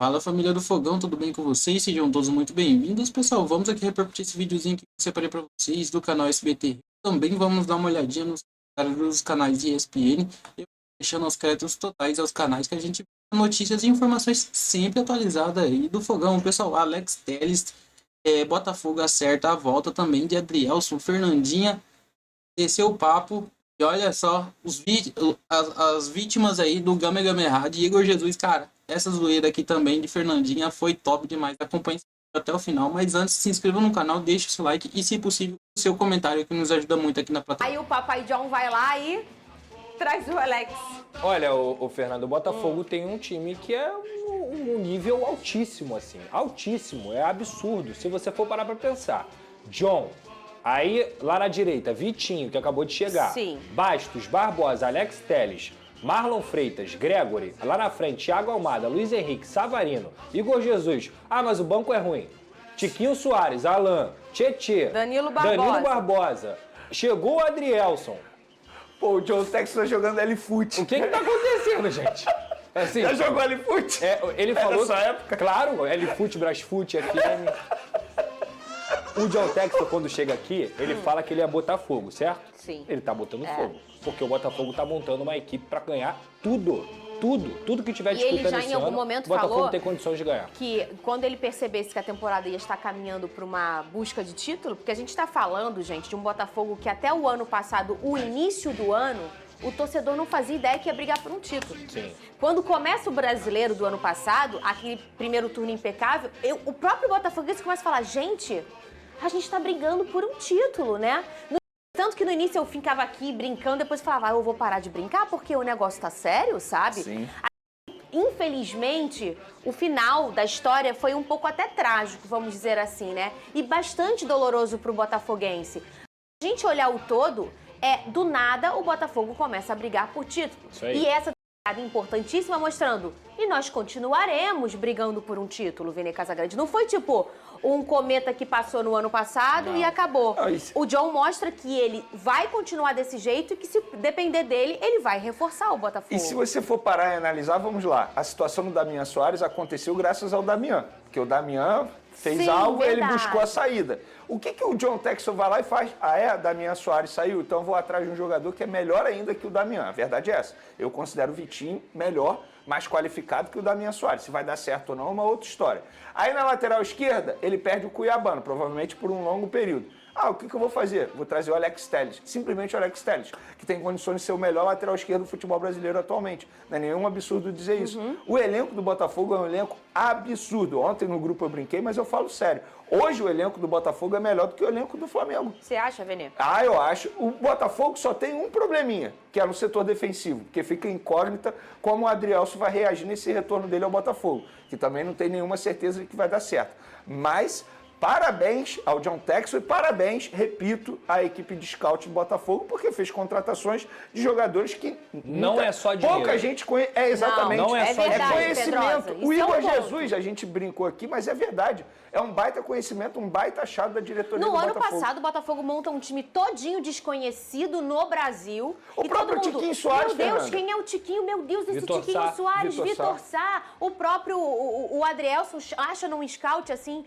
Fala família do Fogão, tudo bem com vocês? Sejam todos muito bem-vindos. Pessoal, vamos aqui repercutir esse videozinho que eu separei para vocês do canal SBT. Também vamos dar uma olhadinha nos comentários dos canais de ESPN e deixando os créditos totais aos canais que a gente notícias e informações sempre atualizadas aí do Fogão. Pessoal, Alex Telles, Botafogo acerta a volta também de Adrielson, Fernandinha, desceu o papo. E olha só, as vítimas aí do Game de Igor Jesus, cara. Essa zoeira aqui também de Fernandinha foi top demais. Acompanhe até o final. Mas antes, se inscreva no canal, deixe o seu like e, se possível, o seu comentário que nos ajuda muito aqui na plataforma. Aí o Papai John vai lá e traz o Alex. Olha, o Fernando, o Botafogo tem um time que é um nível altíssimo, assim. Altíssimo, é absurdo. Se você for parar pra pensar. John, aí lá na direita, Vitinho, que acabou de chegar. Sim. Bastos, Barbosa, Alex Telles, Marlon Freitas, Gregory. Lá na frente, Thiago Almada, Luiz Henrique, Savarino, Igor Jesus. Ah, mas o banco é ruim. Tiquinho Soares, Alain, Tietê. Danilo Barbosa. Danilo Barbosa. Chegou o Adrielson. Pô, o John Texas tá jogando L-Foot. O que tá acontecendo, gente? Assim, Já jogou L-Foot? Ele falou... Nessa época? Claro, L-Foot, Brasfoot, FM. O John Textor, quando chega aqui, ele fala que ele é Botafogo, certo? Sim. Ele tá botando fogo. Porque o Botafogo tá montando uma equipe pra ganhar tudo. Tudo que tiver E ele disputa já nesse em algum ano, momento o Botafogo falou tem condições de ganhar. que quando ele percebesse que a temporada ia estar caminhando para uma busca de título, porque a gente está falando, gente, de um Botafogo que até o ano passado, o início do ano, o torcedor não fazia ideia que ia brigar por um título. Sim. Quando começa o Brasileiro do ano passado, aquele primeiro turno impecável, o próprio botafoguense começa a falar, gente, a gente está brigando por um título, né? Tanto que no início eu ficava aqui brincando, depois falava, eu vou parar de brincar porque o negócio tá sério, sabe? Sim. Infelizmente, o final da história foi um pouco até trágico, vamos dizer assim, né? E bastante doloroso pro botafoguense. Se a gente olhar o todo, do nada o Botafogo começa a brigar por título. Isso aí. E essa temporada importantíssima mostrando, e nós continuaremos brigando por um título, Vene Casagrande. Não foi tipo um cometa que passou no ano passado e acabou. Não, isso... O John mostra que ele vai continuar desse jeito e que se depender dele, ele vai reforçar o Botafogo. E se você for parar e analisar, vamos lá. A situação do Damian Soares aconteceu graças ao Damian. Porque o Damian fez Sim, algo, verdade. ele buscou a saída. O que o John Texel vai lá e faz? Damian Soares saiu, então eu vou atrás de um jogador que é melhor ainda que o Damian. A verdade é essa. Eu considero o Vitinho melhor, mais qualificado que o Damian Soares. Se vai dar certo ou não é uma outra história. Aí na lateral esquerda, ele perde o Cuiabano, provavelmente por um longo período. O que eu vou fazer? Vou trazer o Alex Telles, simplesmente o Alex Telles, que tem condições de ser o melhor lateral esquerdo do futebol brasileiro atualmente. Não é nenhum absurdo dizer isso. O elenco do Botafogo é um elenco absurdo. Ontem no grupo eu brinquei, mas eu falo sério. Hoje o elenco do Botafogo é melhor do que o elenco do Flamengo. Você acha, Vene? Eu acho. O Botafogo só tem um probleminha, que é no setor defensivo, porque fica incógnita como o Adrielson vai reagir nesse retorno dele ao Botafogo, que também não tem nenhuma certeza de que vai dar certo. Mas parabéns ao John Texel e parabéns, repito, à equipe de scout do Botafogo, porque fez contratações de jogadores que Não é só dinheiro. pouca gente conhece. Exatamente. Não é só verdade, conhecimento. Pedrosa. O Isso é um Igor ponto. Jesus, a gente brincou aqui, mas é verdade. É um baita conhecimento, um baita achado da diretoria No do ano Botafogo. passado, o Botafogo monta um time todinho desconhecido no Brasil. O e próprio todo mundo, Tiquinho Soares, meu Deus, Fernanda. quem é o Tiquinho? Meu Deus, esse Vitor Tiquinho Sá. Soares, Vitor Vitor Sá. Sá. O próprio, o Adrielson acha num scout, assim,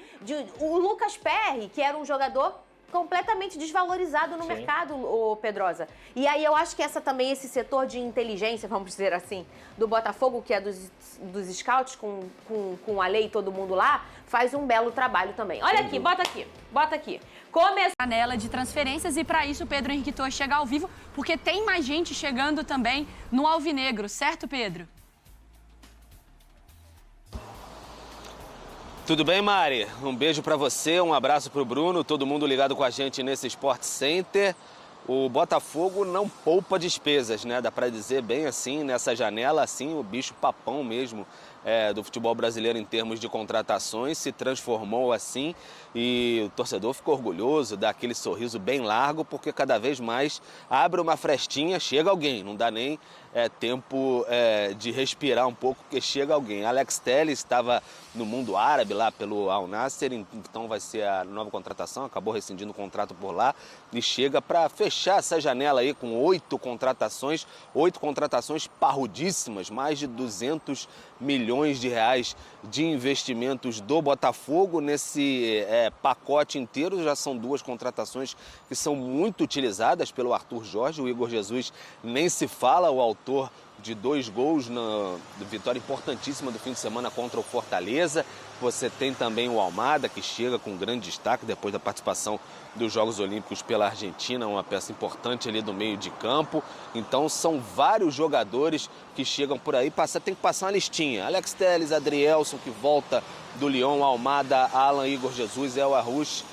o Lucas Perry, que era um jogador completamente desvalorizado no mercado, o Pedrosa. E aí eu acho que esse setor de inteligência, vamos dizer assim, do Botafogo, que é dos scouts, com a lei e todo mundo lá, faz um belo trabalho também. Olha aqui, bota aqui. Janela de transferências e para isso o Pedro Henrique Torres chega ao vivo, porque tem mais gente chegando também no Alvinegro, certo, Pedro? Tudo bem, Mari? Um beijo pra você, um abraço pro Bruno, todo mundo ligado com a gente nesse Sport Center. O Botafogo não poupa despesas, né? Dá pra dizer bem assim, nessa janela, assim, o bicho papão mesmo do futebol brasileiro em termos de contratações se transformou assim e o torcedor ficou orgulhoso, dá aquele sorriso bem largo, porque cada vez mais abre uma frestinha, chega alguém, não dá nem tempo de respirar um pouco, porque chega alguém. Alex Telles estava no mundo árabe lá pelo Al Nassr, então vai ser a nova contratação, acabou rescindindo o contrato por lá e chega para fechar essa janela aí com 8 contratações parrudíssimas, mais de 200 milhões de reais de investimentos do Botafogo nesse pacote inteiro. Já são 2 contratações que são muito utilizadas pelo Arthur Jorge, o Igor Jesus nem se fala, o autor de 2 gols na vitória importantíssima do fim de semana contra o Fortaleza. Você tem também o Almada, que chega com grande destaque depois da participação dos Jogos Olímpicos pela Argentina, uma peça importante ali do meio de campo. Então são vários jogadores que chegam por aí, tem que passar uma listinha. Alex Telles, Adrielson, que volta do Lyon, Almada, Alan, Igor Jesus, El Arruch,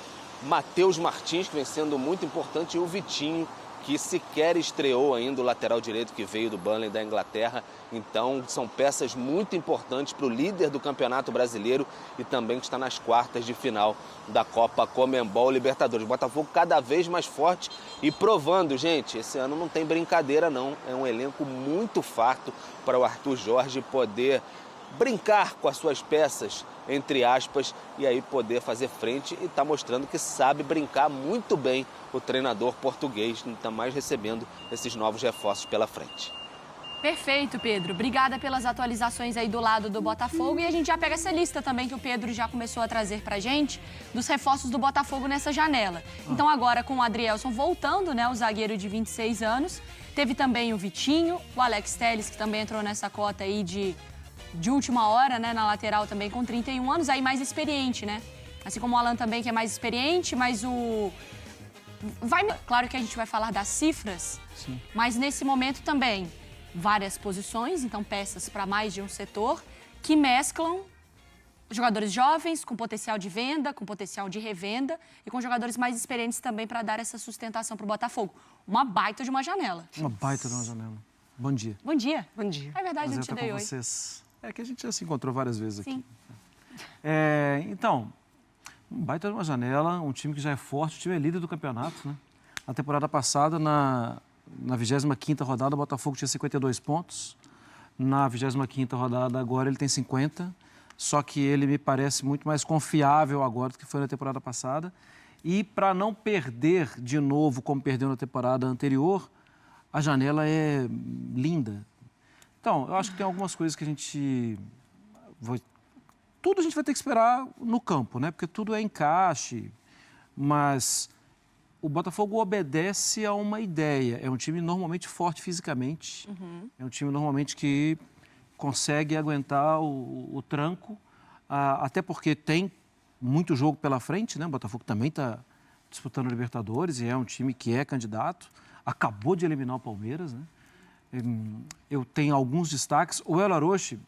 Matheus Martins, que vem sendo muito importante, e o Vitinho, que sequer estreou ainda, o lateral direito que veio do Burnley da Inglaterra. Então são peças muito importantes para o líder do Campeonato Brasileiro e também que está nas quartas de final da Copa Conmebol Libertadores. Botafogo cada vez mais forte e provando, gente, esse ano não tem brincadeira não, é um elenco muito farto para o Arthur Jorge poder brincar com as suas peças, entre aspas, e aí poder fazer frente, e está mostrando que sabe brincar muito bem o treinador português, está mais recebendo esses novos reforços pela frente. Perfeito, Pedro. Obrigada pelas atualizações aí do lado do Botafogo. E a gente já pega essa lista também que o Pedro já começou a trazer pra gente dos reforços do Botafogo nessa janela. Então agora com o Adrielson voltando, né, o zagueiro de 26 anos. Teve também o Vitinho, o Alex Telles, que também entrou nessa cota aí de última hora, né, na lateral também com 31 anos, aí mais experiente, né? Assim como o Alan também, que é mais experiente, mas Claro que a gente vai falar das cifras, sim, mas nesse momento também várias posições, então peças para mais de um setor, que mesclam jogadores jovens com potencial de venda, com potencial de revenda e com jogadores mais experientes também para dar essa sustentação para o Botafogo. Uma baita de uma janela. Uma baita de uma janela. Bom dia. Bom dia. Bom dia. É verdade, a gente deu oi. Vocês. É que a gente já se encontrou várias vezes aqui. Sim. Então, um baita de uma janela, um time que já é forte, o time é líder do campeonato, né? Na temporada passada, na 25ª rodada, o Botafogo tinha 52 pontos. Na 25ª rodada, agora, ele tem 50. Só que ele me parece muito mais confiável agora do que foi na temporada passada. E para não perder de novo, como perdeu na temporada anterior, a janela é linda. Então, eu acho que tem algumas coisas que a gente... Tudo a gente vai ter que esperar no campo, né? Porque tudo é encaixe, mas o Botafogo obedece a uma ideia. É um time normalmente forte fisicamente, é um time normalmente que consegue aguentar o tranco, até porque tem muito jogo pela frente, né? O Botafogo também está disputando a Libertadores e é um time que é candidato, acabou de eliminar o Palmeiras, né? Eu tenho alguns destaques. O El Arruch,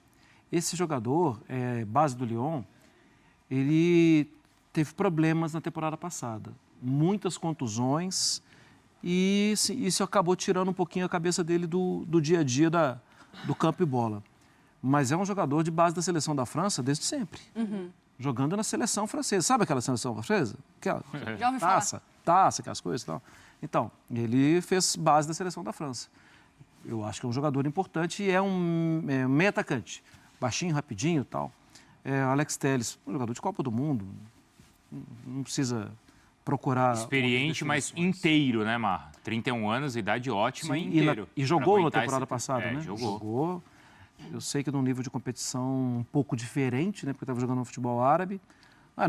esse jogador, base do Lyon, ele teve problemas na temporada passada. Muitas contusões e isso acabou tirando um pouquinho a cabeça dele do dia a dia do campo e bola. Mas é um jogador de base da seleção da França desde sempre. Jogando na seleção francesa. Sabe aquela seleção francesa? Já ouvi falar. Taça, aquelas coisas e tal. Então, ele fez base da seleção da França. Eu acho que é um jogador importante e é um meio atacante. Baixinho, rapidinho e tal. Alex Telles, um jogador de Copa do Mundo. Não precisa procurar... Experiente, mas inteiro, né, Mar? 31 anos, idade ótima. Sim, inteiro. E jogou na temporada passada, né? Jogou. Eu sei que num nível de competição um pouco diferente, né? Porque estava jogando no futebol árabe.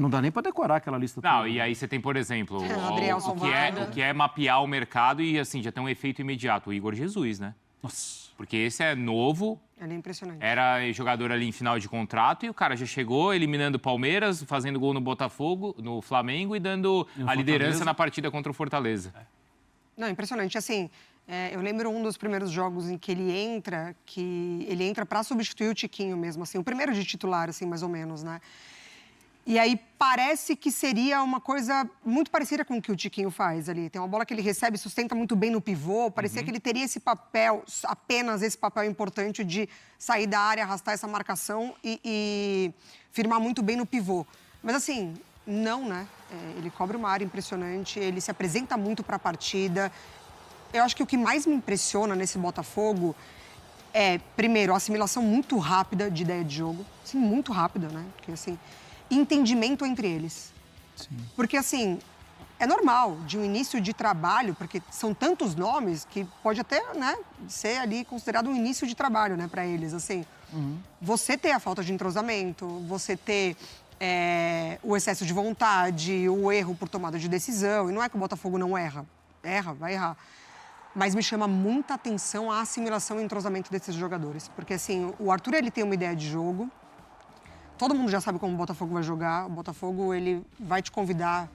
Não dá nem para decorar aquela lista toda. Não, e aí você tem, por exemplo, o que é mapear o mercado e, assim, já tem um efeito imediato. O Igor Jesus, né? Nossa. Porque esse é novo. Ele é impressionante. Era jogador ali em final de contrato e o cara já chegou eliminando o Palmeiras, fazendo gol no Botafogo, no Flamengo e dando a liderança na partida contra o Fortaleza. Não, impressionante. Assim, eu lembro um dos primeiros jogos em que ele entra para substituir o Tiquinho mesmo, assim, o primeiro de titular, assim, mais ou menos, né? E aí parece que seria uma coisa muito parecida com o que o Tiquinho faz ali. Tem uma bola que ele recebe, sustenta muito bem no pivô. Parecia que ele teria esse papel, apenas esse papel importante de sair da área, arrastar essa marcação e firmar muito bem no pivô. Mas assim, não, né? Ele cobre uma área impressionante, ele se apresenta muito para a partida. Eu acho que o que mais me impressiona nesse Botafogo primeiro, a assimilação muito rápida de ideia de jogo. Assim, muito rápida, né? Porque, assim, entendimento entre eles. Sim. Porque, assim, é normal de um início de trabalho, porque são tantos nomes que pode até, né, ser ali considerado um início de trabalho, né, para eles, assim. Você ter a falta de entrosamento, você ter o excesso de vontade, o erro por tomada de decisão. E não é que o Botafogo não erra. Erra, vai errar. Mas me chama muita atenção a assimilação e entrosamento desses jogadores. Porque, assim, o Arthur, ele tem uma ideia de jogo. Todo mundo já sabe como o Botafogo vai jogar. O Botafogo, ele vai te convidar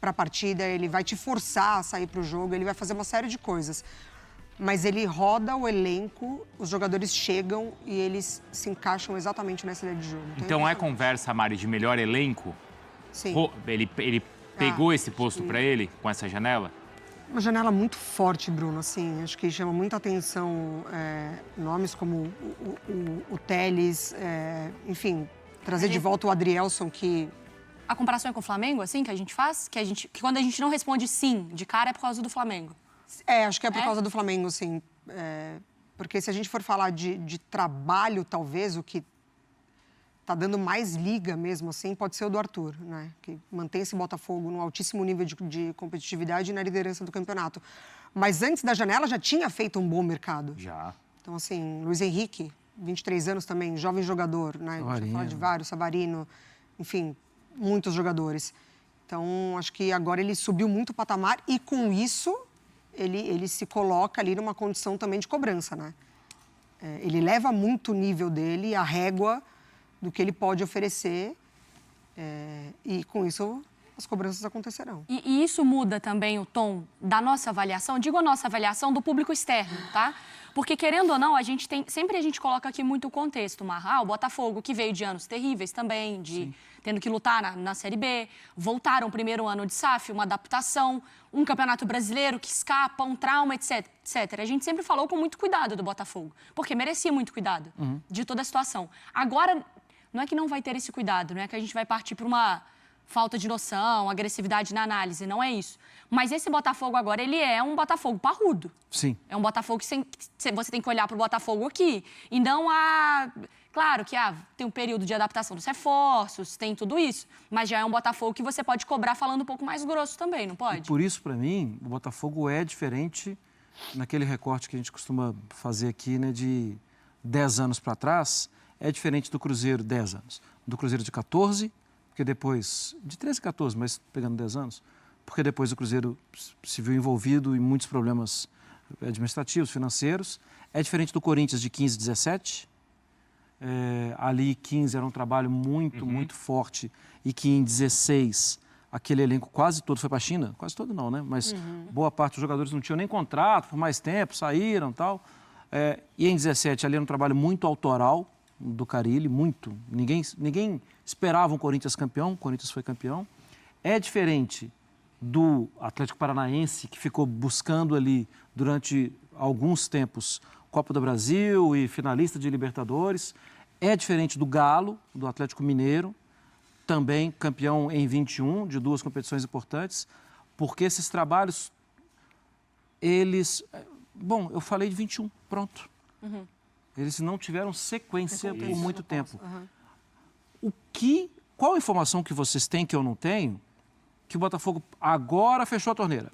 para a partida, ele vai te forçar a sair para o jogo, ele vai fazer uma série de coisas. Mas ele roda o elenco, os jogadores chegam e eles se encaixam exatamente nessa ideia de jogo. Então é conversa, Mari, de melhor elenco? Sim. Ele pegou esse posto para ele com essa janela? Uma janela muito forte, Bruno, assim, acho que chama muita atenção nomes como o Telles, enfim, trazer de volta o Adrielson, que... A comparação é com o Flamengo, assim, que a gente faz? Que quando a gente não responde sim de cara é por causa do Flamengo? Acho que é por causa do Flamengo, sim. Porque se a gente for falar de trabalho, talvez, o que tá dando mais liga mesmo, assim, pode ser o do Arthur, né? Que mantém esse Botafogo num altíssimo nível de competitividade e na liderança do campeonato. Mas antes da janela já tinha feito um bom mercado. Já. Então, assim, Luiz Henrique, 23 anos também, jovem jogador, né? A gente fala de vários, Savarino, enfim, muitos jogadores. Então, acho que agora ele subiu muito o patamar e, com isso, ele se coloca ali numa condição também de cobrança, né? Ele leva muito o nível dele, a régua do que ele pode oferecer e, com isso, as cobranças acontecerão. E isso muda também o tom da nossa avaliação? Digo a nossa avaliação do público externo, tá? Porque, querendo ou não, sempre a gente coloca aqui muito o contexto. O Botafogo, que veio de anos terríveis também, tendo que lutar na Série B, voltaram o primeiro ano de SAF, uma adaptação, um campeonato brasileiro que escapa, um trauma, etc, etc. A gente sempre falou com muito cuidado do Botafogo, porque merecia muito cuidado de toda a situação. Agora, não é que não vai ter esse cuidado, não é que a gente vai partir para uma falta de noção, agressividade na análise, não é isso. Mas esse Botafogo agora, ele é um Botafogo parrudo. Sim. É um Botafogo que você tem que olhar para o Botafogo aqui. E não Claro que tem um período de adaptação dos reforços, tem tudo isso. Mas já é um Botafogo que você pode cobrar falando um pouco mais grosso também, não pode? E por isso, para mim, o Botafogo é diferente naquele recorte que a gente costuma fazer aqui, né, de 10 anos para trás. É diferente do Cruzeiro 10 anos. Do Cruzeiro de 14, porque depois... De 13 a 14, mas pegando 10 anos. Porque depois o Cruzeiro se viu envolvido em muitos problemas administrativos, financeiros. É diferente do Corinthians de 15 a 17. Ali 15 era um trabalho muito forte. E que em 16, aquele elenco quase todo foi para a China. Quase todo não, né? Mas boa parte dos jogadores não tinham nem contrato por mais tempo, saíram e tal. E em 17, ali era um trabalho muito autoral do Carille, muito. Ninguém esperava um Corinthians campeão, o Corinthians foi campeão. É diferente do Atlético Paranaense, que ficou buscando ali durante alguns tempos Copa do Brasil e finalista de Libertadores. É diferente do Galo, do Atlético Mineiro, também campeão em 21, de 2 competições importantes, porque esses trabalhos, eles... Bom, eu falei de 21, pronto. Eles não tiveram sequência por muito tempo. Qual a informação que vocês têm que eu não tenho, que o Botafogo agora fechou a torneira?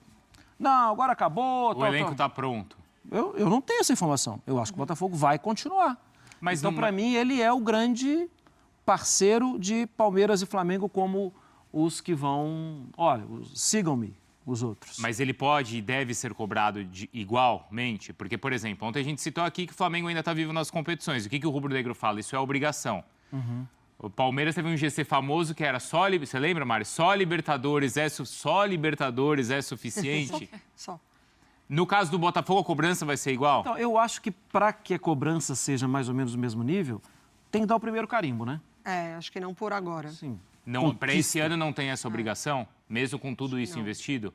Não, agora acabou. O elenco está pronto. Eu não tenho essa informação. Eu acho que o Botafogo vai continuar. Mas então, para mim, ele é o grande parceiro de Palmeiras e Flamengo como os que vão... Olha, sigam-me. Os outros. Mas ele pode e deve ser cobrado igualmente? Porque, por exemplo, ontem a gente citou aqui que o Flamengo ainda está vivo nas competições. O que o Rubro Negro fala? Isso é obrigação. O Palmeiras teve um GC famoso que era só... Você lembra, Mari? Só Libertadores é suficiente? Só. No caso do Botafogo, a cobrança vai ser igual? Então, eu acho que para que a cobrança seja mais ou menos do mesmo nível, tem que dar o primeiro carimbo, né? Acho que não por agora. Sim. Para esse ano não tem essa obrigação? Mesmo com tudo isso investido?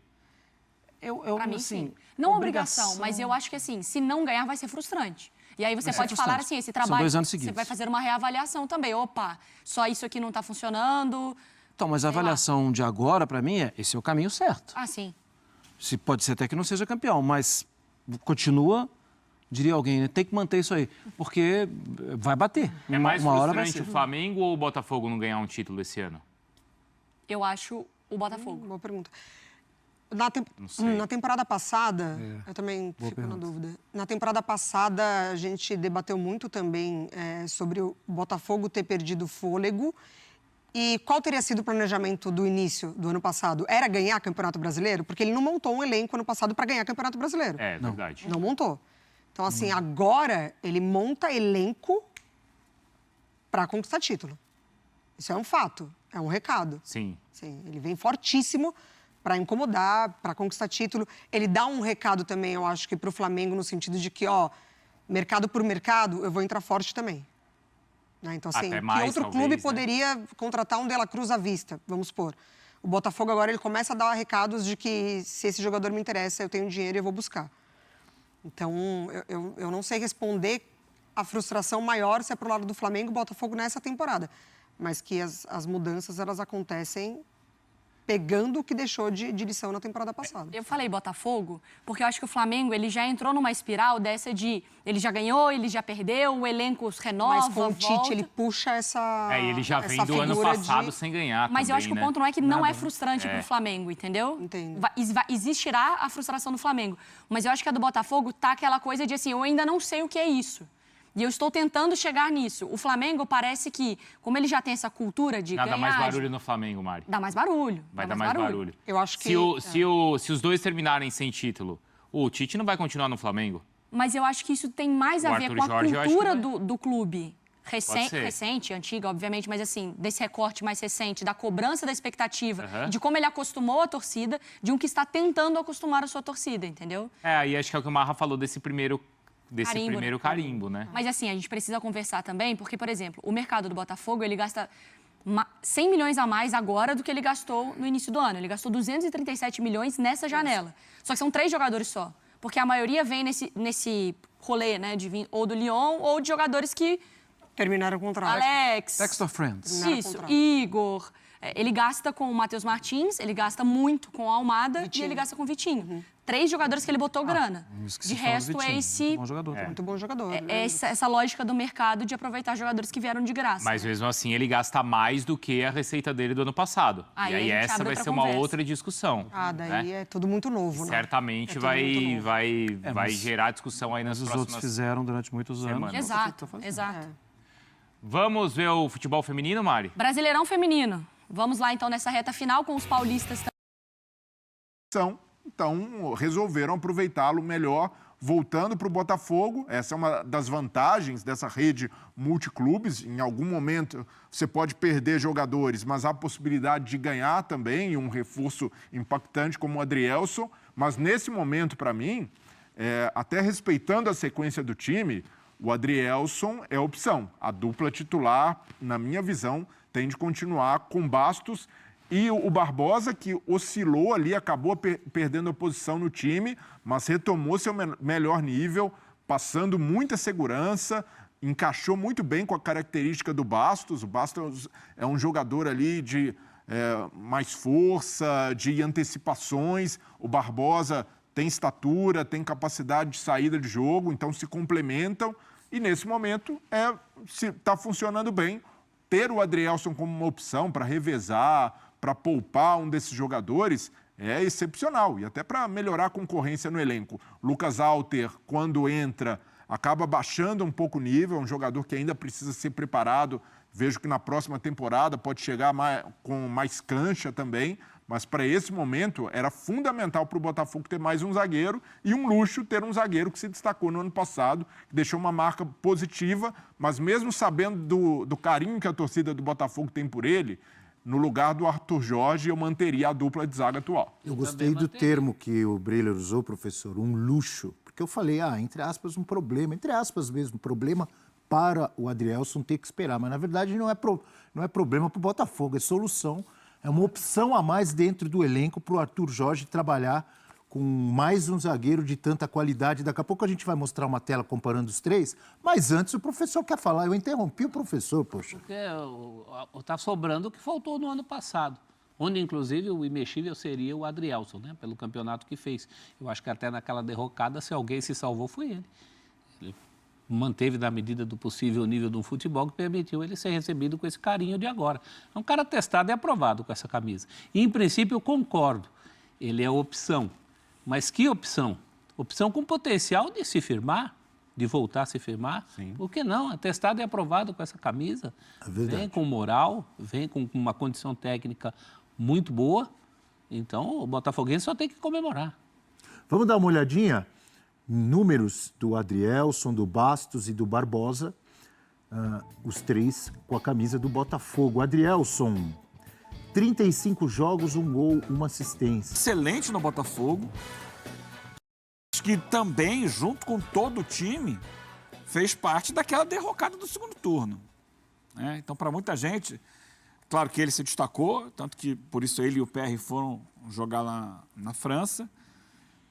Para mim, sim. Não obrigação, mas eu acho que, assim, se não ganhar, vai ser frustrante. E aí você pode falar assim, esse trabalho... São 2 anos seguidos. Você vai fazer uma reavaliação também. Opa, só isso aqui não está funcionando. Então, mas a avaliação de agora, para mim, esse é o caminho certo. Sim. Pode ser até que não seja campeão, mas continua diria alguém, né? Tem que manter isso aí, porque vai bater. É mais uma hora vai frustrante ser. o Flamengo ou o Botafogo não ganhar um título esse ano? Eu acho o Botafogo. Boa pergunta. Não sei. Na temporada passada, eu também fico na dúvida. Na temporada passada, a gente debateu muito também sobre o Botafogo ter perdido fôlego. E qual teria sido o planejamento do início do ano passado? Era ganhar Campeonato Brasileiro? Porque ele não montou um elenco ano passado para ganhar Campeonato Brasileiro. É verdade. Não montou. Então, assim, agora ele monta elenco para conquistar título. Isso é um fato, é um recado. Sim. Sim, ele vem fortíssimo para incomodar, para conquistar título. Ele dá um recado também, eu acho que para o Flamengo, no sentido de que, ó, mercado por mercado, eu vou entrar forte também. Né? Então, assim, Até mais, que outro talvez, clube né? poderia contratar um De La Cruz à vista, vamos supor. O Botafogo agora ele começa a dar recados de que se esse jogador me interessa, eu tenho dinheiro e eu vou buscar. Então, eu não sei responder a frustração maior se é pro lado do Flamengo e Botafogo nessa temporada. Mas que as mudanças, elas acontecem pegando o que deixou de lição na temporada passada. Eu falei Botafogo porque eu acho que o Flamengo ele já entrou numa espiral dessa de ele já ganhou, ele já perdeu, o elenco renova, Mas com o volta. Tite, ele puxa essa E ele já vem essa do ano figura passado sem ganhar Mas eu também, acho que né? o ponto não é que não é frustrante pro Flamengo, entendeu? Entendo. Existirá a frustração do Flamengo. Mas eu acho que a do Botafogo tá aquela coisa de assim, eu ainda não sei o que é isso. E eu estou tentando chegar nisso. O Flamengo parece que, como ele já tem essa cultura de Dá ganhar... mais barulho no Flamengo, Mari. Dá mais barulho. Vai dar mais barulho. Eu acho que... Se os dois terminarem sem título, o Tite não vai continuar no Flamengo? Mas eu acho que isso tem mais a O ver Arthur com a Jorge, eu acho cultura que vai. do clube. ser. Recente, antiga, obviamente, mas assim, desse recorte mais recente, da cobrança da expectativa, Aham. de como ele acostumou a torcida, de um que está tentando acostumar a sua torcida, entendeu? E acho que é o que o Marra falou desse primeiro carimbo, né? Mas assim, a gente precisa conversar também, porque, por exemplo, o mercado do Botafogo, ele gasta 100 milhões a mais agora do que ele gastou no início do ano. Ele gastou 237 milhões nessa janela. Só que são 3 jogadores só. Porque a maioria vem nesse rolê, né, de vir ou do Lyon ou de jogadores que... Terminaram o contrato. Alex... Textor Friends. Terminaram o Isso, contrato. Igor. Ele gasta com o Matheus Martins, ele gasta muito com o Almada Vitinho. e ele gasta com o Vitinho. 3 jogadores que ele botou grana. Esqueci De falar do resto, Vitinho, é esse... muito bom jogador. Muito bom jogador. É essa lógica do mercado de aproveitar jogadores que vieram de graça. Mas mesmo assim, ele gasta mais do que a receita dele do ano passado. Aí E a aí gente essa abre vai outra ser uma conversa. outra discussão. Daí né? é tudo muito novo, né? Certamente tudo muito novo. vai mas- gerar discussão aí nas Mas os próximas... outros fizeram durante muitos anos. semanas. Exato, Tá fazendo. exato. Vamos ver o futebol feminino, Mari? Brasileirão feminino. Vamos lá, então, nessa reta final com os paulistas. Então, resolveram aproveitá-lo melhor, voltando para o Botafogo. Essa é uma das vantagens dessa rede multiclubes. Em algum momento, você pode perder jogadores, mas há a possibilidade de ganhar também, e um reforço impactante como o Adrielson. Mas, nesse momento, para mim, até respeitando a sequência do time, o Adrielson é opção. A dupla titular, na minha visão, tem de continuar com Bastos e o Barbosa, que oscilou ali, acabou perdendo a posição no time, mas retomou seu melhor nível, passando muita segurança, encaixou muito bem com a característica do Bastos. O Bastos é um jogador ali de mais força, de antecipações. O Barbosa tem estatura, tem capacidade de saída de jogo, então se complementam. E nesse momento está funcionando bem. Ter o Adrielson como uma opção para revezar, para poupar um desses jogadores, é excepcional. E até para melhorar a concorrência no elenco. Lucas Alter, quando entra, acaba baixando um pouco o nível. É um jogador que ainda precisa ser preparado. Vejo que na próxima temporada pode chegar com mais cancha também. Mas para esse momento era fundamental para o Botafogo ter mais um zagueiro e um luxo ter um zagueiro que se destacou no ano passado, que deixou uma marca positiva, mas mesmo sabendo do carinho que a torcida do Botafogo tem por ele, no lugar do Arthur Jorge eu manteria a dupla de zaga atual. Eu gostei do termo que o Breler usou, professor, um luxo, porque eu falei, entre aspas, um problema, entre aspas mesmo, problema para o Adrielson ter que esperar, mas na verdade não é problema para o Botafogo, é solução. É uma opção a mais dentro do elenco para o Arthur Jorge trabalhar com mais um zagueiro de tanta qualidade. Daqui a pouco a gente vai mostrar uma tela comparando os 3, mas antes o professor quer falar. Eu interrompi o professor, poxa. Porque está sobrando o que faltou no ano passado, onde inclusive o imexível seria o Adrielson, né? Pelo campeonato que fez. Eu acho que até naquela derrocada, se alguém se salvou, foi ele. manteve na medida do possível o nível de um futebol que permitiu ele ser recebido com esse carinho de agora. É um cara testado e aprovado com essa camisa. E, em princípio, eu concordo. Ele é opção. Mas que opção? Opção com potencial de se firmar, de voltar a se firmar. Sim. Por que não? É testado e aprovado com essa camisa. Vem com moral, vem com uma condição técnica muito boa. Então, o botafoguense só tem que comemorar. Vamos dar uma olhadinha? Números do Adrielson, do Bastos e do Barbosa, os três com a camisa do Botafogo. Adrielson, 35 jogos, 1 gol, 1 assistência. Excelente no Botafogo, que também, junto com todo o time, fez parte daquela derrocada do segundo turno. Então, para muita gente, claro que ele se destacou, tanto que por isso ele e o PR foram jogar lá na França,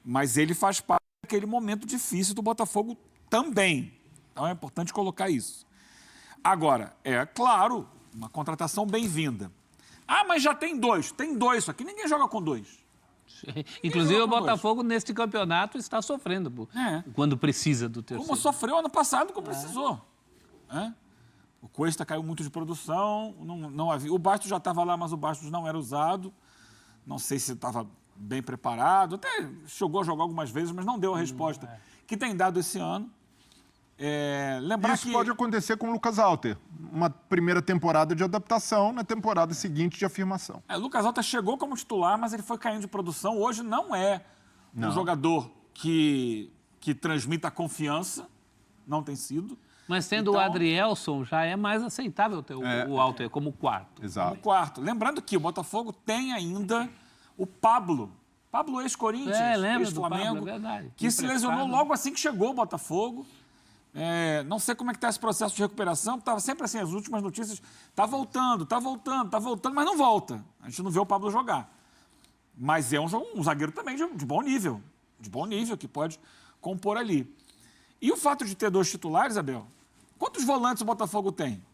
mas ele faz parte aquele momento difícil do Botafogo também. Então é importante colocar isso. Agora, é claro, uma contratação bem-vinda. Ah, mas já tem 2. Tem 2, só que ninguém joga com 2. Inclusive o Botafogo, neste campeonato, está sofrendo quando precisa do terceiro. Como sofreu ano passado quando precisou. O Cuesta caiu muito de produção, não havia. O Bastos já estava lá, mas o Bastos não era usado. Não sei se estava bem preparado, até chegou a jogar algumas vezes, mas não deu a resposta que tem dado esse ano. Lembrar Isso pode acontecer com o Lucas Alter. Uma primeira temporada de adaptação, na temporada seguinte de afirmação. O Lucas Alter chegou como titular, mas ele foi caindo de produção. Hoje não é um jogador que transmita confiança, não tem sido. Mas tendo o Adrielson, já é mais aceitável ter o Alter como quarto. Exato. Como quarto. Lembrando que o Botafogo tem ainda o Pablo ex-Corinthians, ex-Flamengo, que se lesionou logo assim que chegou o Botafogo. Não sei como é que está esse processo de recuperação, estava sempre assim, as últimas notícias, está voltando, mas não volta. A gente não vê o Pablo jogar. Mas é um zagueiro também de bom nível, que pode compor ali. E o fato de ter 2 titulares, Abel, quantos volantes o Botafogo tem?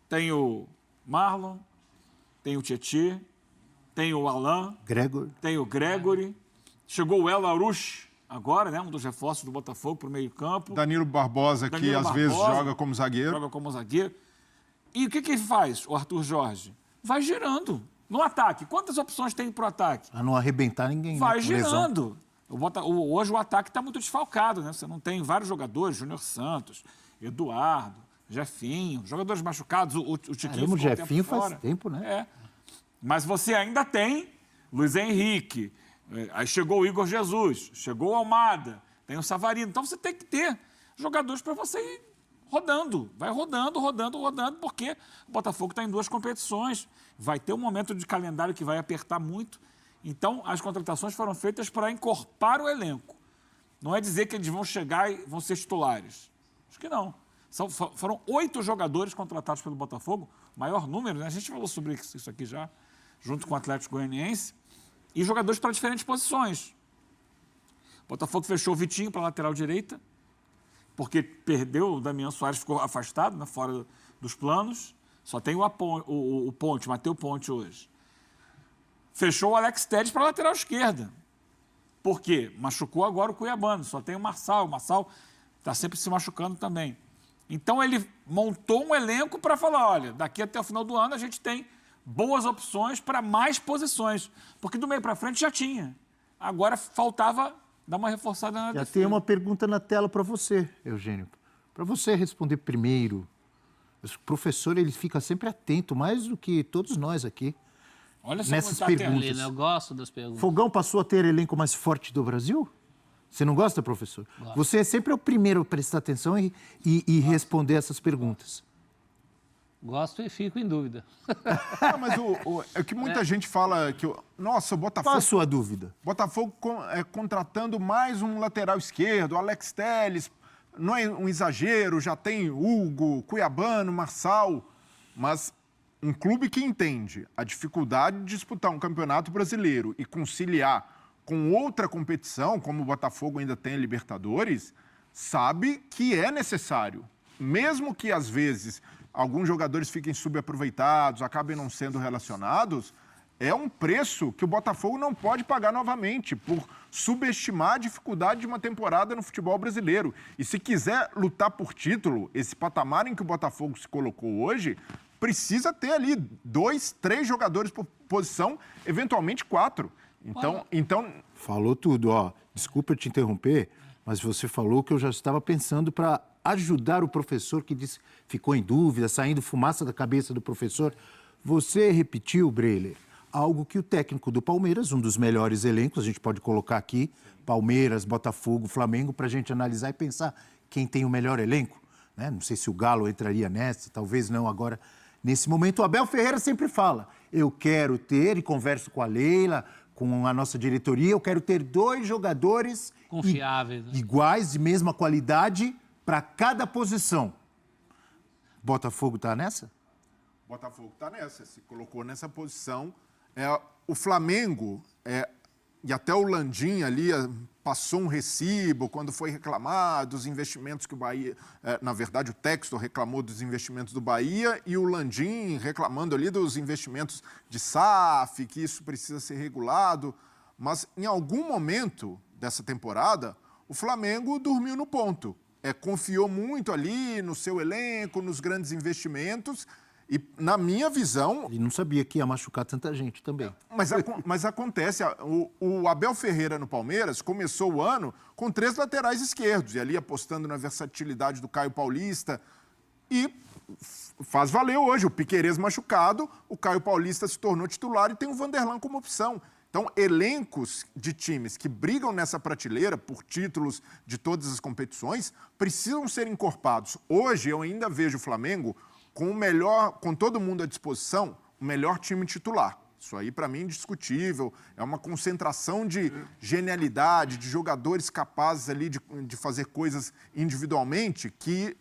Tem o Marlon, tem o Tietê, tem o Alain, tem o Gregory, chegou o El Arush agora, um dos reforços do Botafogo para o meio-campo. Danilo Barbosa, que às vezes joga como zagueiro. E o que ele faz, o Arthur Jorge? Vai girando no ataque. Quantas opções tem para o ataque? A não arrebentar ninguém. Vai girando. Hoje o ataque está muito desfalcado, Você não tem vários jogadores, Júnior Santos, Eduardo, Jefinho, jogadores machucados, o Tiquinho o Jefinho faz tempo, Mas você ainda tem Luiz Henrique, aí chegou o Igor Jesus, chegou o Almada, tem o Savarino. Então você tem que ter jogadores para você ir rodando. Vai rodando, porque o Botafogo está em 2 competições. Vai ter um momento de calendário que vai apertar muito. Então as contratações foram feitas para encorpar o elenco. Não é dizer que eles vão chegar e vão ser titulares. Acho que não. Foram 8 jogadores contratados pelo Botafogo, maior número, A gente falou sobre isso aqui já, junto com o Atlético Goianiense, e jogadores para diferentes posições. O Botafogo fechou o Vitinho para a lateral direita, porque perdeu, o Damian Soares ficou afastado, fora dos planos. Só tem o Ponte, Matheus Ponte hoje. Fechou o Alex Telles para a lateral esquerda. Por quê? Machucou agora o Cuiabano, só tem o Marçal. O Marçal está sempre se machucando também. Então ele montou um elenco para falar, olha, daqui até o final do ano a gente tem boas opções para mais posições. Porque do meio para frente já tinha. Agora faltava dar uma reforçada na defesa. Já tem uma pergunta na tela para você, Eugênio. Para você responder primeiro. O professor, ele fica sempre atento, mais do que todos nós aqui, Olha nessas perguntas. Eu gosto das perguntas. Fogão passou a ter elenco mais forte do Brasil? Você não gosta, professor? Gosto. Você é sempre o primeiro a prestar atenção e responder essas perguntas. Gosto e fico em dúvida. Mas é que muita gente fala que... Nossa, o Botafogo... Qual a sua dúvida? Botafogo contratando mais um lateral esquerdo, Alex Telles. Não é um exagero, já tem Hugo, Cuiabano, Marçal. Mas um clube que entende a dificuldade de disputar um campeonato brasileiro e conciliar com outra competição, como o Botafogo ainda tem a Libertadores, sabe que é necessário. Mesmo que, às vezes, alguns jogadores fiquem subaproveitados, acabem não sendo relacionados, é um preço que o Botafogo não pode pagar novamente por subestimar a dificuldade de uma temporada no futebol brasileiro. E se quiser lutar por título, esse patamar em que o Botafogo se colocou hoje, precisa ter ali 2, 3 jogadores por posição, eventualmente 4. Então... Falou tudo, ó. Desculpa te interromper, mas você falou que eu já estava pensando para ajudar o professor que disse, ficou em dúvida, saindo fumaça da cabeça do professor. Você repetiu, Breler, algo que o técnico do Palmeiras, um dos melhores elencos, a gente pode colocar aqui, Palmeiras, Botafogo, Flamengo, para a gente analisar e pensar quem tem o melhor elenco. Né? Não sei se o Galo entraria nessa, talvez não agora. Nesse momento, o Abel Ferreira sempre fala, eu quero ter, e converso com a Leila, com a nossa diretoria, eu quero ter 2 jogadores confiáveis, né? Iguais, de mesma qualidade, para cada posição. Botafogo está nessa? Botafogo está nessa, se colocou nessa posição. O Flamengo, e até o Landim ali passou um recibo quando foi reclamar dos investimentos que o Bahia... na verdade, o Textor reclamou dos investimentos do Bahia e o Landim reclamando ali dos investimentos de SAF, que isso precisa ser regulado. Mas, em algum momento dessa temporada, o Flamengo dormiu no ponto. Confiou muito ali no seu elenco, nos grandes investimentos... E, na minha visão... Ele não sabia que ia machucar tanta gente também. Mas acontece, o Abel Ferreira no Palmeiras começou o ano com 3 laterais esquerdos, e ali apostando na versatilidade do Caio Paulista, e faz valer hoje. O Piquerez machucado, o Caio Paulista se tornou titular e tem o Vanderlan como opção. Então, elencos de times que brigam nessa prateleira por títulos de todas as competições precisam ser encorpados. Hoje, eu ainda vejo o Flamengo com todo mundo à disposição, o melhor time titular. Isso aí, para mim, é indiscutível. É uma concentração de genialidade, de jogadores capazes ali de fazer coisas individualmente que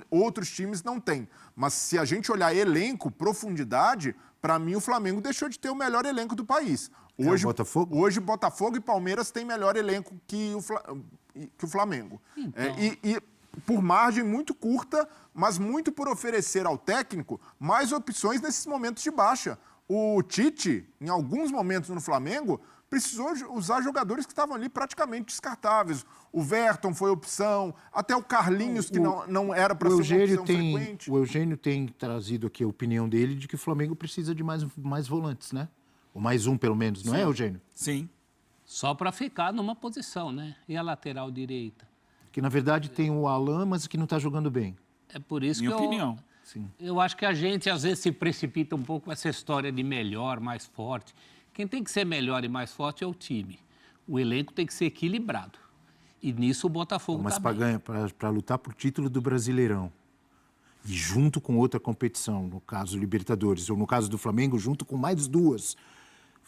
outros times não têm. Mas se a gente olhar elenco, profundidade, para mim o Flamengo deixou de ter o melhor elenco do país. Hoje Botafogo e Palmeiras têm melhor elenco que o Flamengo. Então... Por margem muito curta, mas muito por oferecer ao técnico mais opções nesses momentos de baixa. O Tite, em alguns momentos no Flamengo, precisou usar jogadores que estavam ali praticamente descartáveis. O Verton foi opção, até o Carlinhos, que não era para ser uma opção frequente. O Eugênio tem trazido aqui a opinião dele de que o Flamengo precisa de mais volantes, né? Ou mais um, pelo menos, não é, Eugênio? Sim. Só para ficar numa posição, né? E a lateral direita? Que, na verdade, tem o Alan, mas que não está jogando bem. É por isso Minha opinião. Eu acho que a gente, às vezes, se precipita um pouco com essa história de melhor, mais forte. Quem tem que ser melhor e mais forte é o time. O elenco tem que ser equilibrado. E nisso o Botafogo está bem. Mas para lutar por título do Brasileirão, e junto com outra competição, no caso Libertadores, ou no caso do Flamengo, junto com mais 2...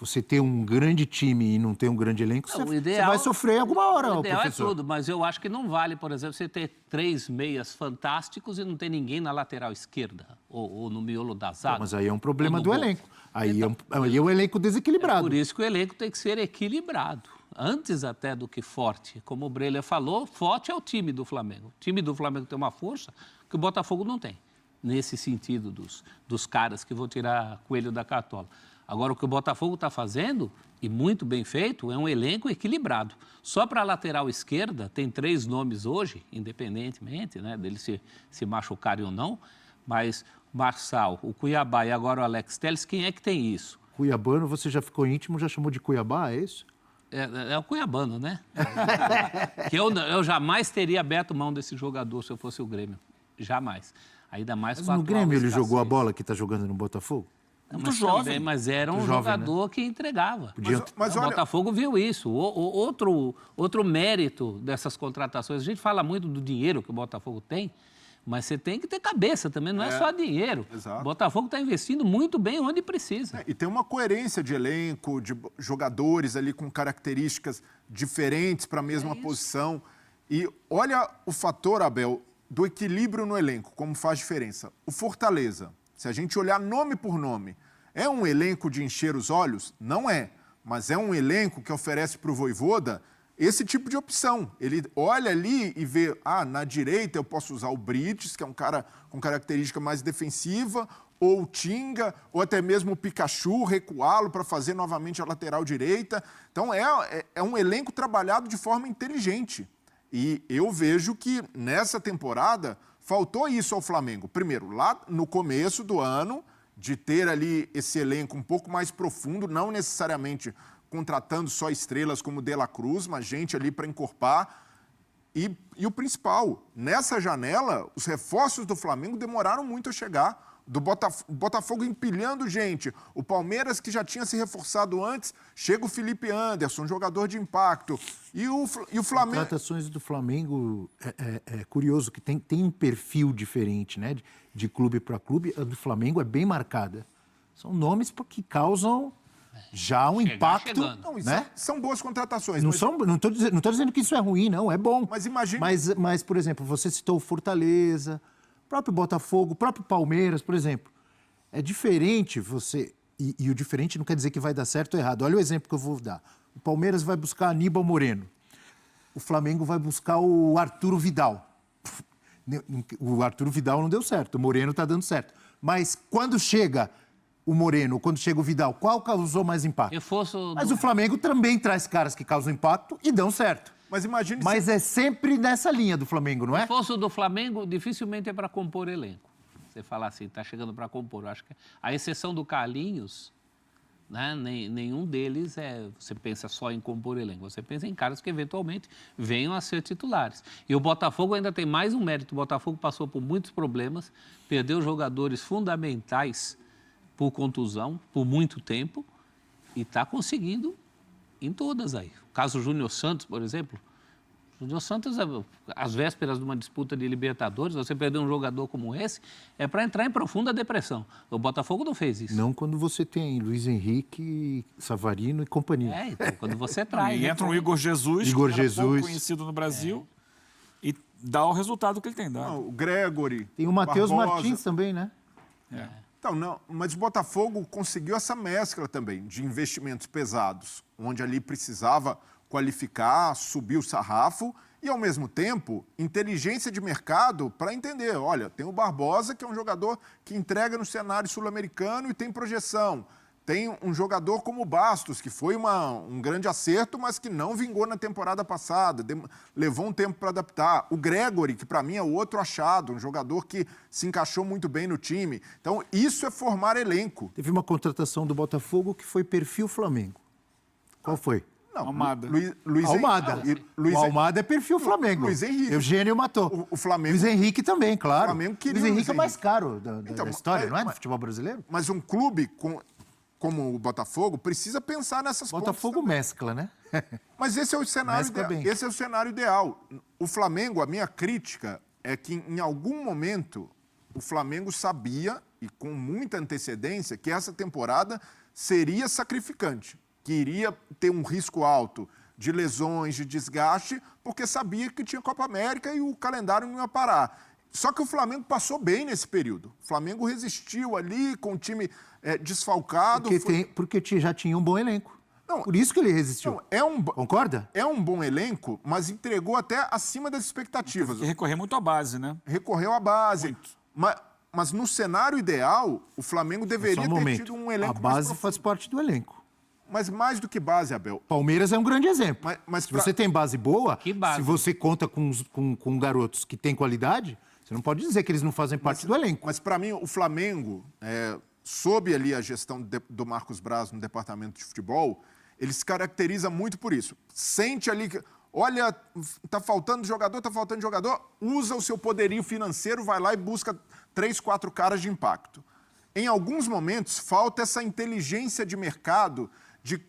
Você ter um grande time e não ter um grande elenco, você vai sofrer alguma hora, o ideal professor. É tudo, mas eu acho que não vale, por exemplo, você ter 3 meias fantásticos e não ter ninguém na lateral esquerda ou no miolo da zaga. Mas aí é um problema do elenco. Aí é um elenco desequilibrado. Por isso que o elenco tem que ser equilibrado. Antes até do que forte. Como o Breler falou, forte é o time do Flamengo. O time do Flamengo tem uma força que o Botafogo não tem. Nesse sentido dos caras que vão tirar coelho da cartola. Agora, o que o Botafogo está fazendo, e muito bem feito, é um elenco equilibrado. Só para a lateral esquerda, tem 3 nomes hoje, independentemente, né, deles se machucarem ou não, mas Marçal, o Cuiabá e agora o Alex Telles, quem é que tem isso? Cuiabano, você já ficou íntimo, já chamou de Cuiabá, é isso? É o Cuiabano, né? Que eu jamais teria aberto mão desse jogador se eu fosse o Grêmio. Jamais. Ainda mais mas no Grêmio ele jogou a bola que está jogando no Botafogo? Muito jovem. Mas era um jogador, né, que entregava. Mas o Botafogo viu isso. Outro mérito dessas contratações, a gente fala muito do dinheiro que o Botafogo tem, mas você tem que ter cabeça também, não é só dinheiro. Exato. O Botafogo está investindo muito bem onde precisa. E tem uma coerência de elenco, de jogadores ali com características diferentes para a mesma posição. E olha o fator, Abel, do equilíbrio no elenco, como faz diferença. O Fortaleza, se a gente olhar nome por nome, é um elenco de encher os olhos? Não é. Mas é um elenco que oferece para o Vojvoda esse tipo de opção. Ele olha ali e vê, na direita eu posso usar o Brites, que é um cara com característica mais defensiva, ou o Tinga, ou até mesmo o Pikachu, recuá-lo para fazer novamente a lateral direita. Então, é um elenco trabalhado de forma inteligente. E eu vejo que nessa temporada faltou isso ao Flamengo. Primeiro, lá no começo do ano, de ter ali esse elenco um pouco mais profundo, não necessariamente contratando só estrelas como De La Cruz, mas gente ali para encorpar. E o principal, nessa janela, os reforços do Flamengo demoraram muito a chegar. Do Botafogo empilhando gente. O Palmeiras, que já tinha se reforçado antes, chega o Felipe Anderson, jogador de impacto. E o Flamengo... As contratações do Flamengo é curioso, que tem um perfil diferente, né? De clube para clube. A do Flamengo é bem marcada. São nomes que causam já um impacto. Não, né? São boas contratações. Não estou dizendo que isso é ruim, não. É bom. Mas imagine... Mas, por exemplo, você citou o Fortaleza... O próprio Botafogo, o próprio Palmeiras, por exemplo. É diferente você... E o diferente não quer dizer que vai dar certo ou errado. Olha o exemplo que eu vou dar. O Palmeiras vai buscar Aníbal Moreno. O Flamengo vai buscar o Arturo Vidal. O Arturo Vidal não deu certo. O Moreno está dando certo. Mas quando chega o Moreno, quando chega o Vidal, qual causou mais impacto? Mas o Flamengo também traz caras que causam impacto e dão certo. Mas imagine... Mas é sempre nessa linha do Flamengo, não é? Se fosse o do Flamengo, dificilmente é para compor elenco. Você falar assim, está chegando para compor. Eu acho que a exceção do Carlinhos, né, nenhum deles você pensa só em compor elenco. Você pensa em caras que eventualmente venham a ser titulares. E o Botafogo ainda tem mais um mérito. O Botafogo passou por muitos problemas, perdeu jogadores fundamentais por contusão, por muito tempo, e está conseguindo em todas aí. O caso Júnior Santos, por exemplo. Júnior Santos, às vésperas de uma disputa de Libertadores, você perder um jogador como esse, é para entrar em profunda depressão. O Botafogo não fez isso. Não quando você tem Luiz Henrique, Savarino e companhia. Então, quando você traz. E entra o Igor Jesus, Igor que era Jesus. pouco conhecido no Brasil, e dá o resultado que ele tem dado. Não, o Gregory. Tem o Matheus Barbosa. Martins também, né? Então, não, mas o Botafogo conseguiu essa mescla também de investimentos pesados, onde ali precisava qualificar, subir o sarrafo e, ao mesmo tempo, inteligência de mercado para entender. Olha, tem o Barbosa, que é um jogador que entrega no cenário sul-americano e tem projeção. Tem um jogador como o Bastos, que foi um grande acerto, mas que não vingou na temporada passada, levou um tempo para adaptar. O Gregory, que para mim é o outro achado, um jogador que se encaixou muito bem no time. Então, isso é formar elenco. Teve uma contratação do Botafogo que foi perfil Flamengo. Qual foi? Não, Almada. Luiz Almada. O Almada é perfil Flamengo. Luiz Henrique. Eugênio matou. O Flamengo... Luiz Henrique também, claro. O Flamengo queria Luiz o Henrique é o mais Henrique. caro da história, não é? Do futebol brasileiro? Mas um clube como o Botafogo precisa pensar nessas pontas. Botafogo mescla, né? Mas esse é o cenário Mescla bem. esse é o cenário ideal. O Flamengo, a minha crítica é que em algum momento o Flamengo sabia, e com muita antecedência, que essa temporada seria sacrificante, que iria ter um risco alto de lesões, de desgaste, porque sabia que tinha Copa América e o calendário não ia parar. Só que o Flamengo passou bem nesse período. O Flamengo resistiu ali com o time desfalcado. Porque já tinha um bom elenco. Não, por isso que ele resistiu. Não, Concorda? É um bom elenco, mas entregou até acima das expectativas. Tem que recorrer muito à base, né? Recorreu à base. Muito. Mas no cenário ideal, o Flamengo deveria ter tido um elenco A mais base profundo. faz parte do elenco. Mas mais do que base, Abel. Palmeiras é um grande exemplo. Mas se você tem base boa, Que base? se você conta com garotos que têm qualidade, você não pode dizer que eles não fazem parte do elenco. Mas para mim, o Flamengo, sob ali a gestão do Marcos Braz no departamento de futebol, ele se caracteriza muito por isso. Sente ali que, olha, tá faltando jogador, usa o seu poderio financeiro, vai lá e busca 3, 4 caras de impacto. Em alguns momentos, falta essa inteligência de mercado de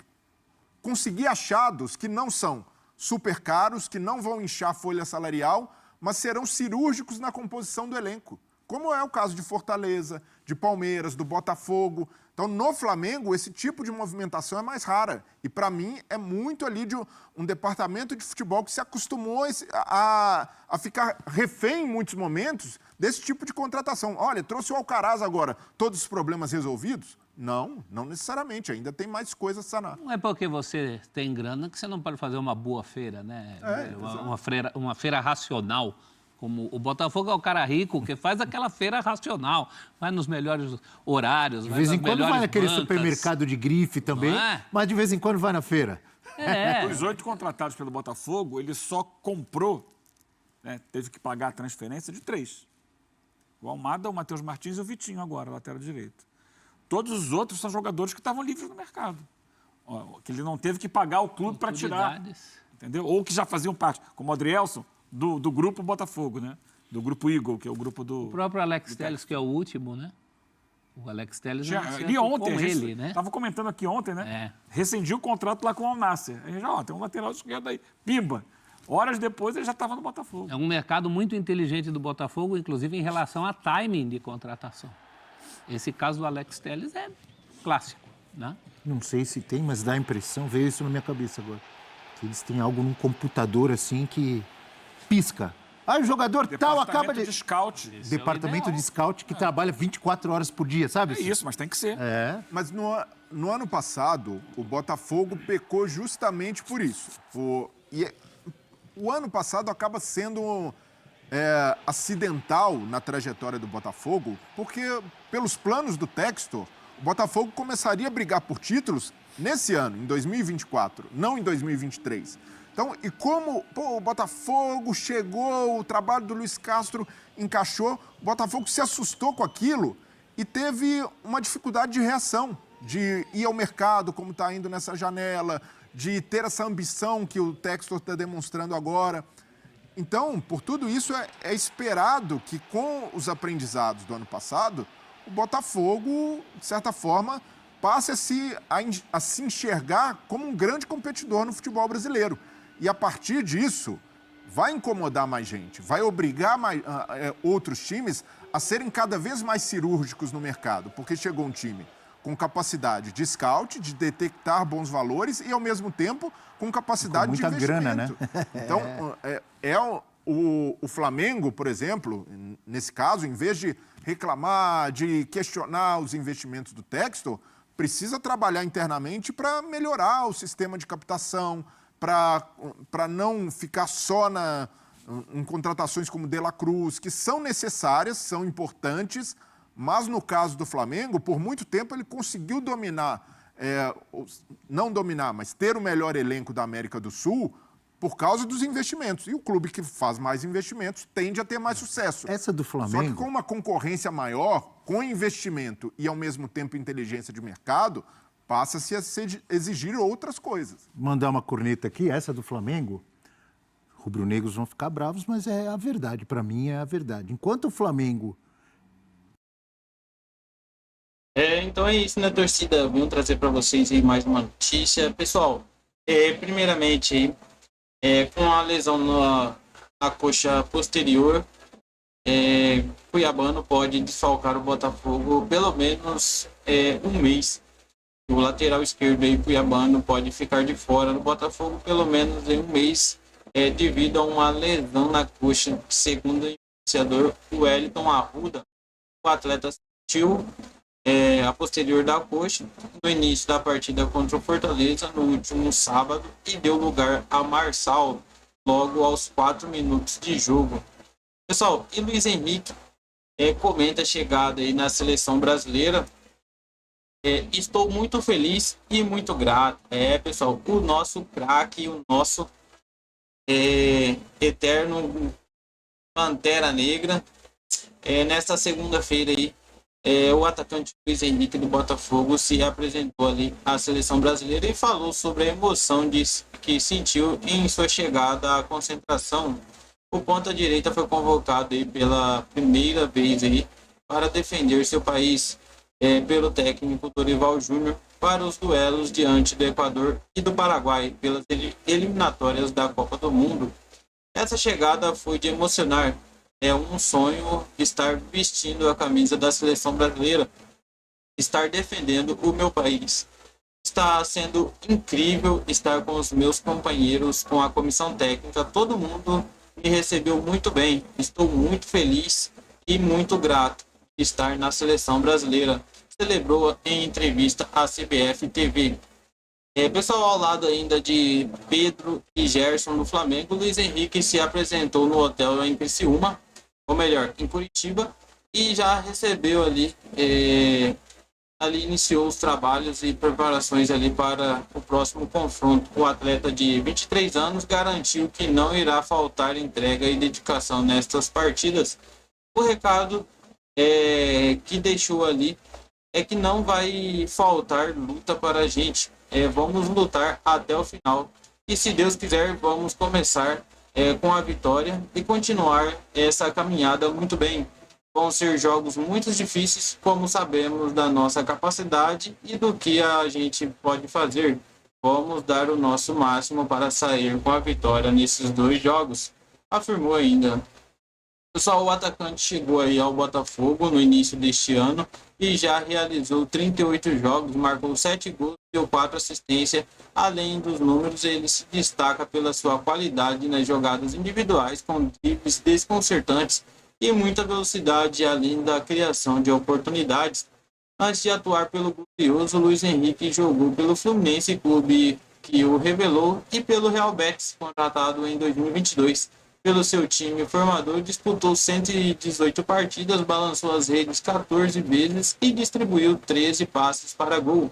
conseguir achados que não são super caros, que não vão inchar a folha salarial, mas serão cirúrgicos na composição do elenco. Como é o caso de Fortaleza, de Palmeiras, do Botafogo. Então, no Flamengo, esse tipo de movimentação é mais rara. E, para mim, é muito ali de um departamento de futebol que se acostumou a ficar refém, em muitos momentos, desse tipo de contratação. Olha, trouxe o Alcaraz agora, todos os problemas resolvidos? Não necessariamente. Ainda tem mais coisa a sanar. Não é porque você tem grana que você não pode fazer uma boa feira, né? Uma feira racional. Como o Botafogo é o cara rico que faz aquela feira racional. Vai nos melhores horários, de vez em quando vai naquele supermercado de grife também, mas de vez em quando vai na feira. Os 8 contratados pelo Botafogo, ele só comprou, né, teve que pagar a transferência de 3. O Almada, o Matheus Martins e o Vitinho agora, lateral direito. Todos os outros são jogadores que estavam livres no mercado. Que ele não teve que pagar o clube para tirar. Entendeu? Ou que já faziam parte, como o Adrielson, do grupo Botafogo, né? Do grupo Eagle, que é o grupo do... O próprio Alex Telles, que é o último, né? O Alex Telles e ontem, com ele, né? Estava comentando aqui ontem, né? Rescindiu o contrato lá com o Al-Nassr. Aí já, tem um lateral esquerdo aí. Pimba! Horas depois ele já estava no Botafogo. É um mercado muito inteligente do Botafogo, inclusive em relação a timing de contratação. Esse caso do Alex Telles é clássico, né? Não sei se tem, mas dá a impressão, veio isso na minha cabeça agora, que eles têm algo num computador assim que pisca. O jogador tal acaba de... Departamento de scout que trabalha 24 horas por dia, sabe? É isso, mas tem que ser. Mas no ano passado, o Botafogo pecou justamente por isso. O ano passado acaba sendo acidental na trajetória do Botafogo, porque pelos planos do Textor, o Botafogo começaria a brigar por títulos nesse ano, em 2024, não em 2023. Então, e como o Botafogo chegou, o trabalho do Luiz Castro encaixou, o Botafogo se assustou com aquilo e teve uma dificuldade de reação, de ir ao mercado, como está indo nessa janela, de ter essa ambição que o Textor está demonstrando agora. Então, por tudo isso, é esperado que, com os aprendizados do ano passado, o Botafogo, de certa forma, passe a se enxergar como um grande competidor no futebol brasileiro. E, a partir disso, vai incomodar mais gente, vai obrigar outros times a serem cada vez mais cirúrgicos no mercado, porque chegou um time com capacidade de scout, de detectar bons valores e, ao mesmo tempo, com capacidade de investimento. Grana, né? Então, o Flamengo, por exemplo, nesse caso, em vez de reclamar, de questionar os investimentos do Textor, precisa trabalhar internamente para melhorar o sistema de captação, para não ficar só em contratações como De La Cruz, que são necessárias, são importantes, mas no caso do Flamengo, por muito tempo ele conseguiu dominar, não dominar, mas ter o melhor elenco da América do Sul por causa dos investimentos. E o clube que faz mais investimentos tende a ter mais sucesso. Essa do Flamengo... Só que com uma concorrência maior, com investimento e, ao mesmo tempo, inteligência de mercado, passa-se a exigir outras coisas. Mandar uma corneta aqui, essa do Flamengo, rubro-negros vão ficar bravos, mas é a verdade. Para mim, é a verdade. Enquanto o Flamengo... Então é isso, né, torcida? Vim trazer para vocês aí mais uma notícia. Pessoal, primeiramente, com a lesão na coxa posterior, Cuiabano pode desfalcar o Botafogo pelo menos um mês. O lateral esquerdo aí, Cuiabano, pode ficar de fora do Botafogo pelo menos em um mês, devido a uma lesão na coxa. Segundo o iniciador, o Wellington Arruda, o atleta sentiu a posterior da coxa no início da partida contra o Fortaleza no último sábado e deu lugar a Marçal logo aos 4 minutos de jogo. Pessoal, e Luiz Henrique comenta a chegada aí na seleção brasileira. Estou muito feliz e muito grato. Pessoal, o nosso craque, o nosso eterno Pantera Negra, nesta segunda-feira aí, o atacante Luiz Henrique do Botafogo se apresentou ali à seleção brasileira e falou sobre a emoção que sentiu em sua chegada à concentração. O ponta-direita foi convocado aí pela primeira vez aí para defender seu país pelo técnico Dorival Júnior para os duelos diante do Equador e do Paraguai pelas eliminatórias da Copa do Mundo. Essa chegada foi de emocionar. É um sonho estar vestindo a camisa da seleção brasileira, estar defendendo o meu país. Está sendo incrível estar com os meus companheiros, com a comissão técnica, todo mundo me recebeu muito bem. Estou muito feliz e muito grato de estar na seleção brasileira. celebrou em entrevista à CBF TV. Pessoal, ao lado ainda de Pedro e Gerson no Flamengo, Luiz Henrique se apresentou no hotel em Criciúma, ou melhor, em Curitiba, e já recebeu ali, iniciou os trabalhos e preparações ali para o próximo confronto. O atleta de 23 anos garantiu que não irá faltar entrega e dedicação nestas partidas. O recado que deixou ali é que não vai faltar luta para a gente. Vamos lutar até o final. E se Deus quiser, vamos começar com a vitória e continuar essa caminhada muito bem. Vão ser jogos muito difíceis, como sabemos da nossa capacidade e do que a gente pode fazer. Vamos dar o nosso máximo para sair com a vitória nesses 2 jogos, afirmou ainda. Pessoal, o atacante chegou aí ao Botafogo no início deste ano e já realizou 38 jogos, marcou 7 gols e deu 4 assistências. Além dos números, ele se destaca pela sua qualidade nas jogadas individuais, com dribles desconcertantes e muita velocidade, além da criação de oportunidades. Antes de atuar pelo Glorioso, Luiz Henrique jogou pelo Fluminense, clube que o revelou, e pelo Real Betis, contratado em 2022. Pelo seu time formador, disputou 118 partidas, balançou as redes 14 vezes e distribuiu 13 passes para gol.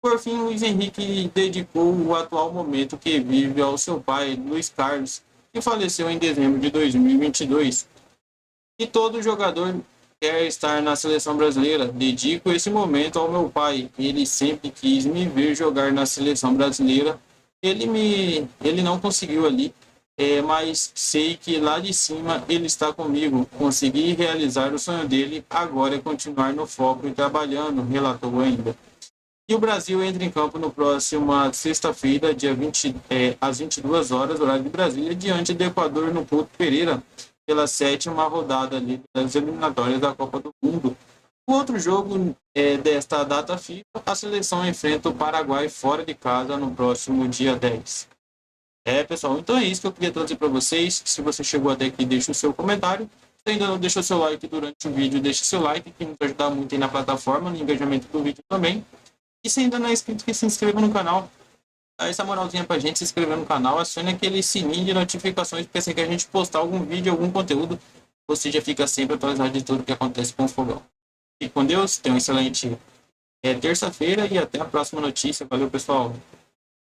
Por fim, Luiz Henrique dedicou o atual momento que vive ao seu pai, Luiz Carlos, que faleceu em dezembro de 2022. E todo jogador quer estar na seleção brasileira. Dedico esse momento ao meu pai. Ele sempre quis me ver jogar na seleção brasileira. Ele não conseguiu ali, mas sei que lá de cima ele está comigo. Consegui realizar o sonho dele, agora é continuar no foco e trabalhando, relatou ainda. E o Brasil entra em campo no próximo sexta-feira, dia 20, às 22 horas, horário de Brasília, diante do Equador no Couto Pereira, pela 7ª rodada ali das eliminatórias da Copa do Mundo. O outro jogo desta data FIFA, a seleção enfrenta o Paraguai fora de casa no próximo dia 10. Pessoal, então é isso que eu queria trazer para vocês. Se você chegou até aqui, deixa o seu comentário. Se ainda não deixou seu like durante o vídeo, deixa seu like, que nos ajuda muito aí na plataforma, no engajamento do vídeo também. E se ainda não é inscrito, que se inscreva no canal. Dá essa moralzinha pra gente, se inscrever no canal, acione aquele sininho de notificações, porque assim que a gente postar algum vídeo, algum conteúdo, você já fica sempre atualizado de tudo que acontece com o Fogão. Fique com Deus, tenha uma excelente terça-feira e até a próxima notícia. Valeu, pessoal!